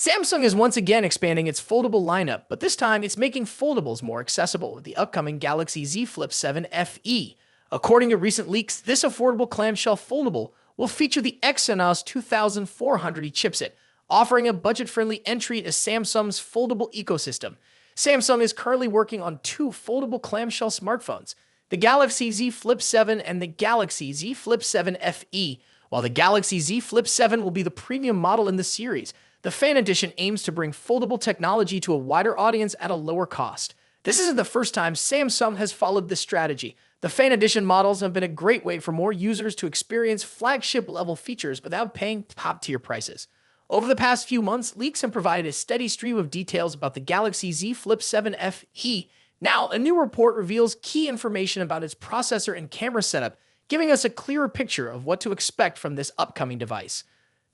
Samsung is once again expanding its foldable lineup, but this time it's making foldables more accessible with the upcoming Galaxy Z Flip 7 FE. According to recent leaks, this affordable clamshell foldable will feature the Exynos 2400 chipset, offering a budget-friendly entry to Samsung's foldable ecosystem. Samsung is currently working on two foldable clamshell smartphones, the Galaxy Z Flip 7 and the Galaxy Z Flip 7 FE. While the Galaxy Z Flip 7 will be the premium model in the series, the Fan Edition aims to bring foldable technology to a wider audience at a lower cost. This isn't the first time Samsung has followed this strategy. The Fan Edition models have been a great way for more users to experience flagship-level features without paying top-tier prices. Over the past few months, leaks have provided a steady stream of details about the Galaxy Z Flip 7 FE. Now, a new report reveals key information about its processor and camera setup, giving us a clearer picture of what to expect from this upcoming device.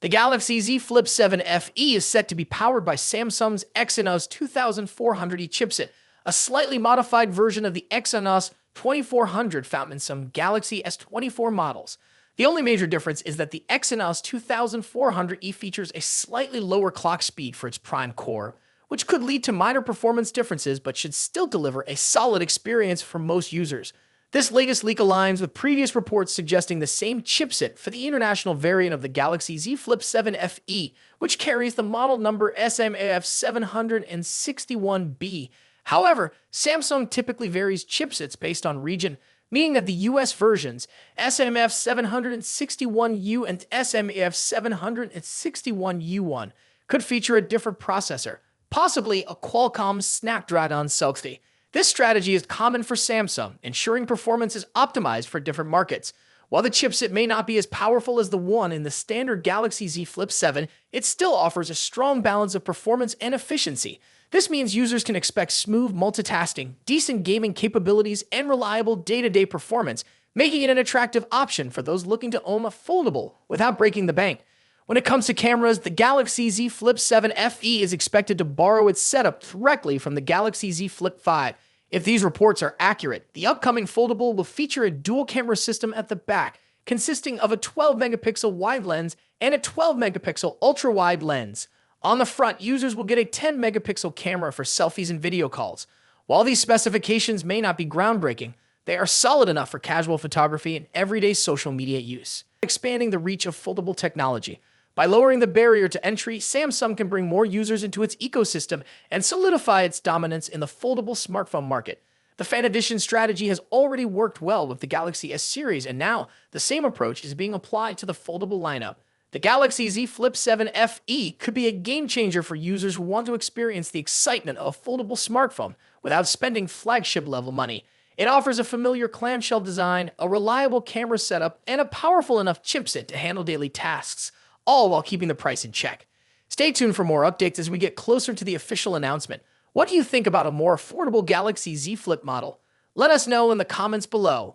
The Galaxy Z Flip 7 FE is set to be powered by Samsung's Exynos 2400 chipset, a slightly modified version of the Exynos 2400 found in some Galaxy S24 models. The only major difference is that the Exynos 2400E features a slightly lower clock speed for its prime core, which could lead to minor performance differences but should still deliver a solid experience for most users. This latest leak aligns with previous reports suggesting the same chipset for the international variant of the Galaxy Z Flip 7 FE, which carries the model number SMAF761B. However, Samsung typically varies chipsets based on region, meaning that the US versions, SMAF761U and SMAF761U1, could feature a different processor, possibly a Qualcomm Snapdragon 660. This strategy is common for Samsung, ensuring performance is optimized for different markets. While the chipset may not be as powerful as the one in the standard Galaxy Z Flip 7, it still offers a strong balance of performance and efficiency. This means users can expect smooth multitasking, decent gaming capabilities, and reliable day-to-day performance, making it an attractive option for those looking to own a foldable without breaking the bank. When it comes to cameras, the Galaxy Z Flip 7 FE is expected to borrow its setup directly from the Galaxy Z Flip 5. If these reports are accurate, the upcoming foldable will feature a dual-camera system at the back, consisting of a 12-megapixel wide lens and a 12-megapixel ultra-wide lens. On the front, users will get a 10-megapixel camera for selfies and video calls. While these specifications may not be groundbreaking, they are solid enough for casual photography and everyday social media use, expanding the reach of foldable technology. By lowering the barrier to entry, Samsung can bring more users into its ecosystem and solidify its dominance in the foldable smartphone market. The Fan Edition strategy has already worked well with the Galaxy S series, and now the same approach is being applied to the foldable lineup. The Galaxy Z Flip 7 FE could be a game-changer for users who want to experience the excitement of a foldable smartphone without spending flagship-level money. It offers a familiar clamshell design, a reliable camera setup, and a powerful enough chipset to handle daily tasks, all while keeping the price in check. Stay tuned for more updates as we get closer to the official announcement. What do you think about a more affordable Galaxy Z Flip model? Let us know in the comments below.